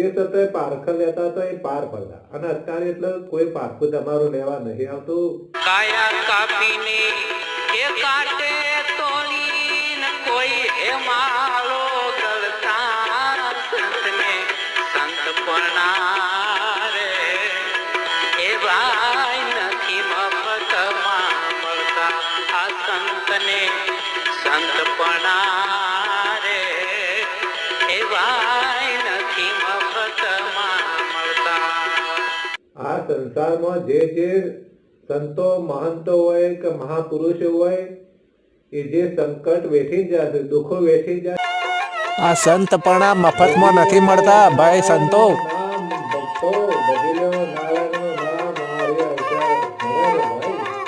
તે છતાંય પારખા લેતા હતા એ પાર પડતા, અને અત્યારે એટલે કોઈ પારખું તમારું લેવા નહીં આવતું. કાયા કાપીને એ કાટે તોડીને કોઈ હે માળો ગળતા સંતને સંતપણા રે એ ભાઈ નથી મફતમાં મળતા. આ સંતને સંતપણા રે એ ભાઈ નથી મફતમાં મળતા. આ સંસારમાં જે સંતો મહંતો હોય કે મહાપુરુષો હોય એ જે સંકટ વેઠી જશે, દુઃખો વેઠી જાય, આ સંતપણા મફતમાં નથી મળતા ભાઈ સંતો. ભક્તો ભજી લો નારાયણ